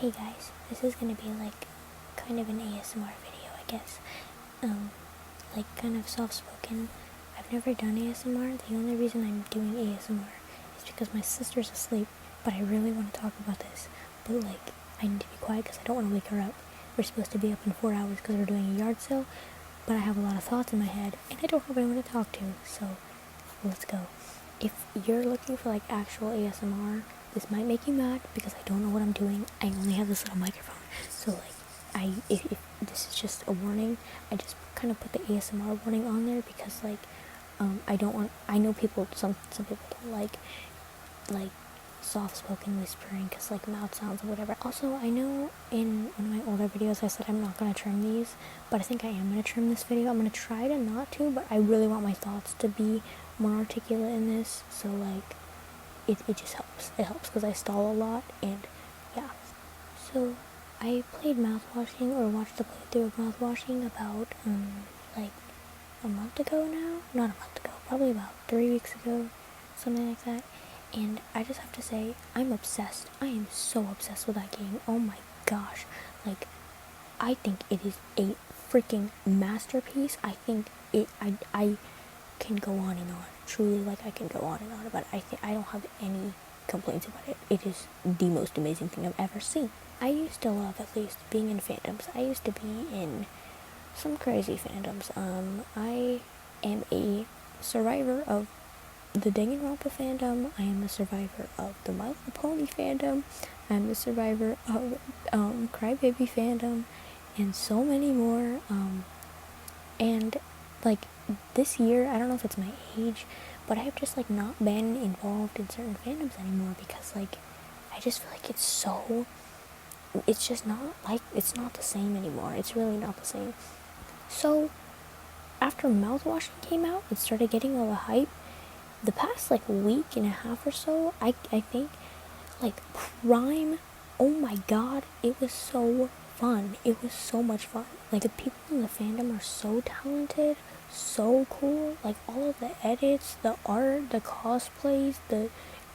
Hey guys, this is gonna be like kind of an ASMR video, I guess. Like kind of soft-spoken. I've never done ASMR. The only reason I'm doing ASMR is because my sister's asleep, but I really want to talk about this. But like, I need to be quiet because I don't want to wake her up. We're supposed to be up in 4 hours because we're doing a yard sale, but I have a lot of thoughts in my head, and I don't have anyone to talk to, so let's go. If you're looking for like actual ASMR, this might make you mad because I don't know what I'm doing. I only have this little microphone, so like if this is just a warning, I just kind of put the ASMR warning on there because like I know some people don't like soft-spoken whispering because like mouth sounds or whatever. Also, I know in one of my older videos I said I'm not going to trim these, but I think I am going to trim this video. I'm going to try to not to, but I really want my thoughts to be more articulate in this, so like it just helps. It helps because I stall a lot, and yeah. So I played mouthwashing, or watched the playthrough of mouthwashing about like a month ago now. Not a month ago, probably about 3 weeks ago, something like that. And I just have to say, I'm obsessed. I am so obsessed with that game. Oh my gosh. Like, I think it is a freaking masterpiece. I think I can go on and on. Truly, like, I can go on and on about it. I don't have any complaints about it. It is the most amazing thing I've ever seen. I used to love, at least, being in fandoms. I used to be in some crazy fandoms. I am a survivor of the Danganronpa fandom. I am a survivor of the My Little Pony fandom. I'm a survivor of Crybaby fandom, and so many more. And like this year, I don't know if it's my age, but I have just like not been involved in certain fandoms anymore because like I just feel like it's just not like, it's not the same anymore. It's really not the same. So after Mouthwashing came out, it started getting all the hype. The past like week and a half or so, I think like Prime, oh my god, it was so fun. It was so much fun. Like, the people in the fandom are so talented, so cool. Like, all of the edits, the art, the cosplays, the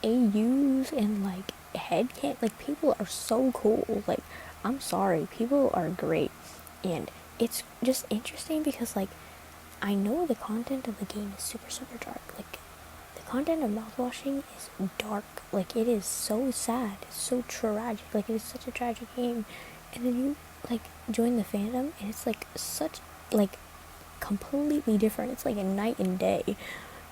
AUs, and like headcan, like, people are so cool. Like, I'm sorry, people are great. And it's just interesting because like I know the content of the game is super, super dark. Like, the content of Mouthwashing is dark. Like, it is so sad. It's so tragic. Like, it is such a tragic game. And then you, like, join the fandom, and it's, like, such, like, completely different. It's, like, a night and day.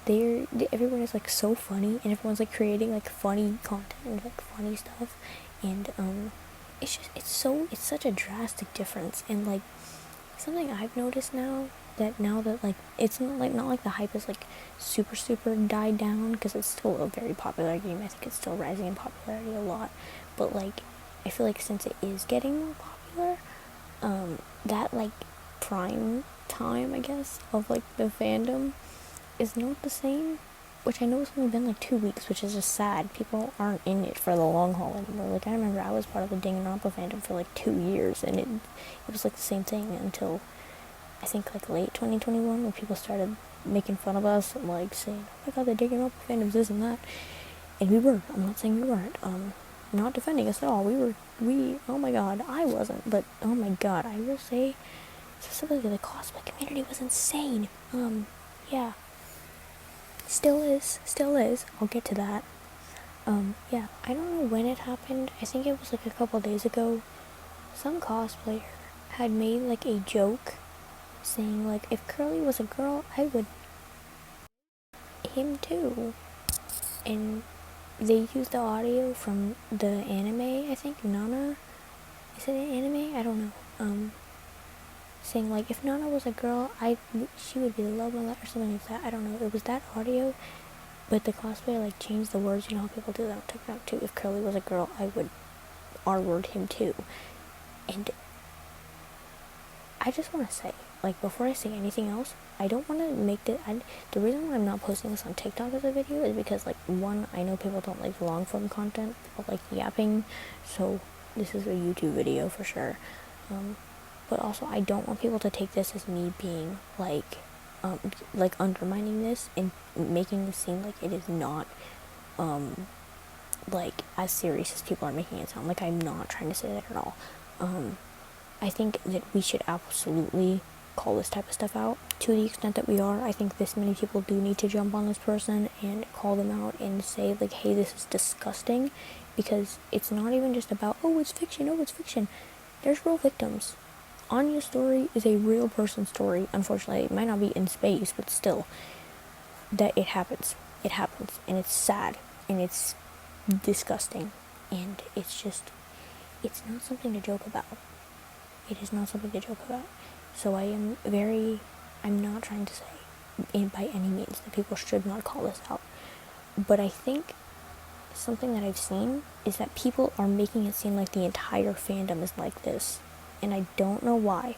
Everyone is, like, so funny, and everyone's, like, creating, like, funny content and, like, funny stuff. And, it's such a drastic difference. And, like, something I've noticed now that like it's not like the hype is like super, super died down, because it's still a very popular game. I think it's still rising in popularity a lot, but like I feel like since it is getting more popular, that like prime time, I guess, of like the fandom is not the same, which I know it's only been like 2 weeks, which is just sad. People aren't in it for the long haul anymore. Like, I remember I was part of the Danganronpa fandom for like 2 years, and it was like the same thing until I think like late 2021, when people started making fun of us and like saying, oh my god, the Danganronpa fandom's this and that. And we were. I'm not saying we weren't. Not defending us at all. Oh my god, I wasn't, but oh my god, I will say, specifically the cosplay community was insane. Yeah. Still is. I'll get to that. Yeah. I don't know when it happened. I think it was like a couple days ago. Some cosplayer had made like a joke saying like, if Curly was a girl, I would him too. And they used the audio from the anime, I think, Nana. Is it an anime? I don't know. Saying like, if Nana was a girl, she would be the love of my life, or something like that. I don't know. It was that audio, but the cosplayer like changed the words. You know how people do that on TikTok too. If Curly was a girl, I would R-word him too. And I just want to say, like, before I say anything else, I don't want to make the reason why I'm not posting this on TikTok as a video is because, like, one, I know people don't like long form content, people like yapping, so this is a YouTube video for sure. But also, I don't want people to take this as me being like undermining this and making this seem like it is not like as serious as people are making it sound. Like, I'm not trying to say that at all. I think that we should absolutely call this type of stuff out to the extent that we are. I think this many people do need to jump on this person and call them out and say, like, hey, this is disgusting, because it's not even just about, oh, it's fiction, there's real victims. Anya's story is a real person story. Unfortunately, it might not be in space, but still, that it happens, and it's sad, and it's disgusting, and it's not something to joke about. It is not something to joke about. So I'm not trying to say by any means that people should not call this out. But I think something that I've seen is that people are making it seem like the entire fandom is like this. And I don't know why.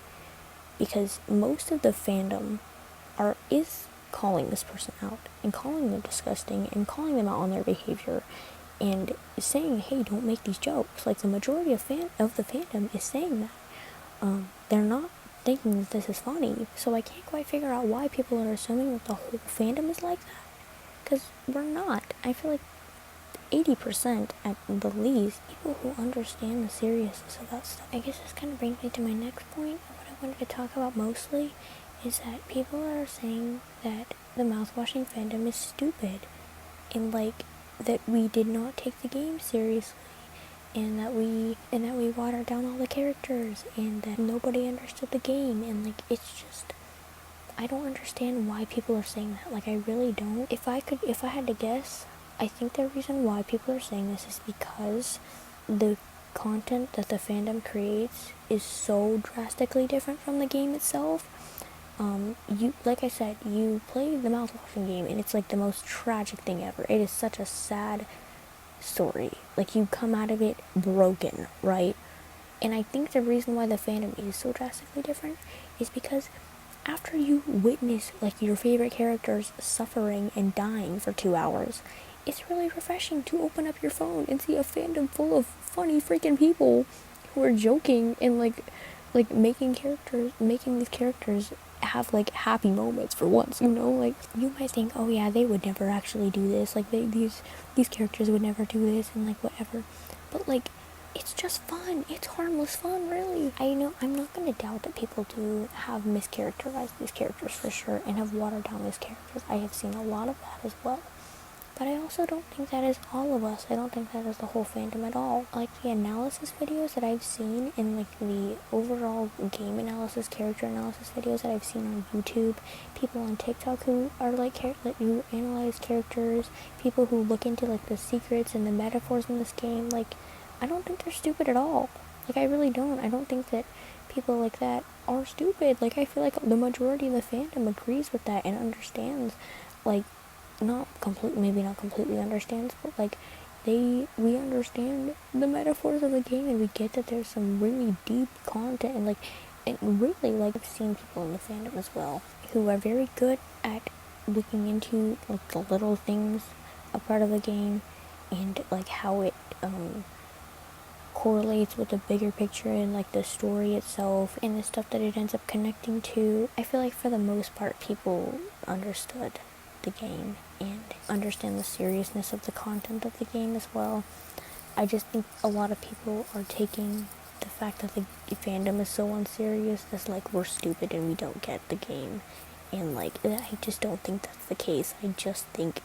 Because most of the fandom is calling this person out and calling them disgusting and calling them out on their behavior and saying, hey, don't make these jokes. Like, the majority of the fandom is saying that. They're not thinking that this is funny, so I can't quite figure out why people are assuming that the whole fandom is like that, because we're not. I feel like 80% at the least, people who understand the seriousness of that stuff. I guess this kind of brings me to my next point. What I wanted to talk about mostly is that people are saying that the mouthwashing fandom is stupid, and like, that we did not take the game seriously, and that we watered down all the characters, and that nobody understood the game, and like, it's just, I don't understand why people are saying that. Like, I really don't. If I had to guess, I think the reason why people are saying this is because the content that the fandom creates is so drastically different from the game itself. Like I said, you play the mouthwashing game, and it's like the most tragic thing ever. It is such a sad story. Like, you come out of it broken, right? And I think the reason why the fandom is so drastically different is because after you witness, like, your favorite characters suffering and dying for 2 hours, it's really refreshing to open up your phone and see a fandom full of funny freaking people who are joking and like making these characters have like happy moments for once, you know? Like, you might think, oh yeah, they would never actually do this, like, these characters would never do this, and like, whatever, but like, it's just fun. It's harmless fun, really. I know I'm not gonna doubt that people do have mischaracterized these characters for sure, and have watered down these characters. I have seen a lot of that as well. But I also don't think that is all of us. I don't think that is the whole fandom at all. Like, the analysis videos that I've seen, and like the overall game analysis, character analysis videos that I've seen on YouTube, people on TikTok who are like who analyze characters, people who look into like the secrets and the metaphors in this game, like, I don't think they're stupid at all. Like, I really don't. I don't think that people like that are stupid. Like, I feel like the majority of the fandom agrees with that and understands, like, maybe not completely understands, but like, we understand the metaphors of the game, and we get that there's some really deep content, and like, and really, like, I've seen people in the fandom as well who are very good at looking into like the little things a part of the game, and like how it correlates with the bigger picture and like the story itself and the stuff that it ends up connecting to. I feel like for the most part people understood the game and understand the seriousness of the content of the game as well. I just think a lot of people are taking the fact that the fandom is so unserious as like, we're stupid and we don't get the game, and like, I just don't think that's the case. I just think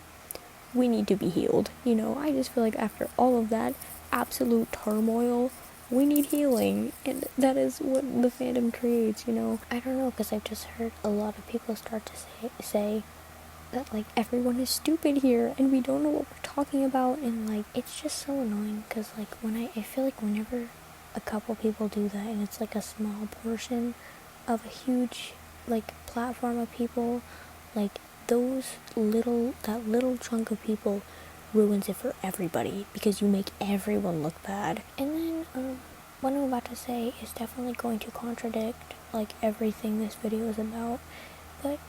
we need to be healed, you know? I just feel like after all of that absolute turmoil, we need healing, and that is what the fandom creates, you know? I don't know, because I've just heard a lot of people start to say that like, everyone is stupid here and we don't know what we're talking about, and like, it's just so annoying, because like, I feel like whenever a couple people do that, and it's like a small portion of a huge like platform of people, like, that little chunk of people ruins it for everybody, because you make everyone look bad. And then what I'm about to say is definitely going to contradict like everything this video is about, but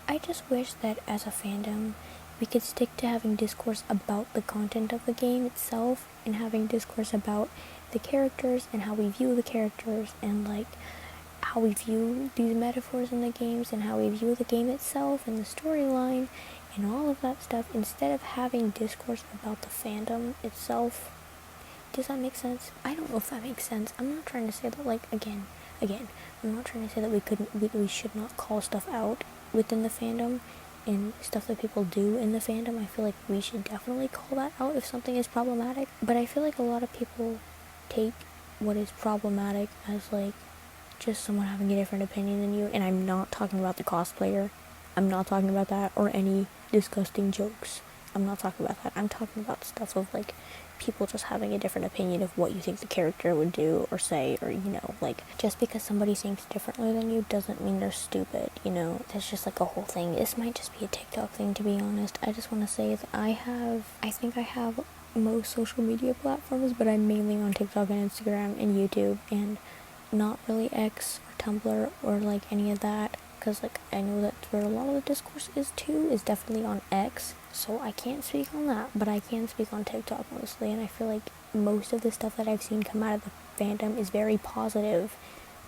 I just wish that as a fandom we could stick to having discourse about the content of the game itself, and having discourse about the characters and how we view the characters, and like how we view these metaphors in the games, and how we view the game itself and the storyline, and all of that stuff, instead of having discourse about the fandom itself. Does that make sense? I don't know if that makes sense. I'm not trying to say that, like, again, I'm not trying to say that we should not call stuff out within the fandom and stuff that people do in the fandom. I feel like we should definitely call that out if something is problematic. But I feel like a lot of people take what is problematic as, like, just someone having a different opinion than you. And I'm not talking about the cosplayer. I'm not talking about that, or any disgusting jokes. I'm not talking about that. I'm talking about stuff of, like, people just having a different opinion of what you think the character would do or say, or, like, just because somebody thinks differently than you doesn't mean they're stupid, That's just, like, a whole thing. This might just be a TikTok thing, to be honest. I just want to say that I think I have most social media platforms, but I'm mainly on TikTok and Instagram and YouTube, and not really X or Tumblr or, like, any of that. Because, like, I know that's where a lot of the discourse is too, is definitely on X, so I can't speak on that, but I can speak on TikTok mostly, and I feel like most of the stuff that I've seen come out of the fandom is very positive,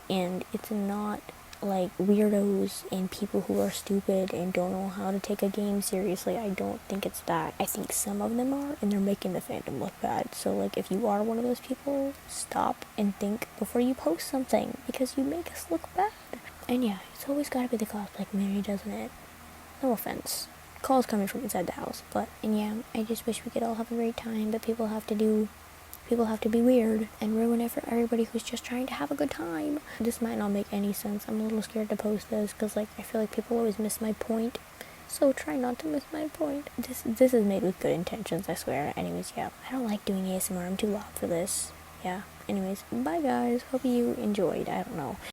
and it's not, like, weirdos and people who are stupid and don't know how to take a game seriously. I don't think it's that. I think some of them are, and they're making the fandom look bad, so, like, if you are one of those people, stop and think before you post something, because you make us look bad. And yeah, it's always gotta be the cosplay community, doesn't it? No offense. Calls coming from inside the house. And yeah, I just wish we could all have a great time, but people have to be weird and ruin it for everybody who's just trying to have a good time. This might not make any sense. I'm a little scared to post this, because, like, I feel like people always miss my point. So try not to miss my point. This is made with good intentions, I swear. Anyways, yeah. I don't like doing ASMR. I'm too loud for this. Yeah. Anyways, bye guys. Hope you enjoyed. I don't know.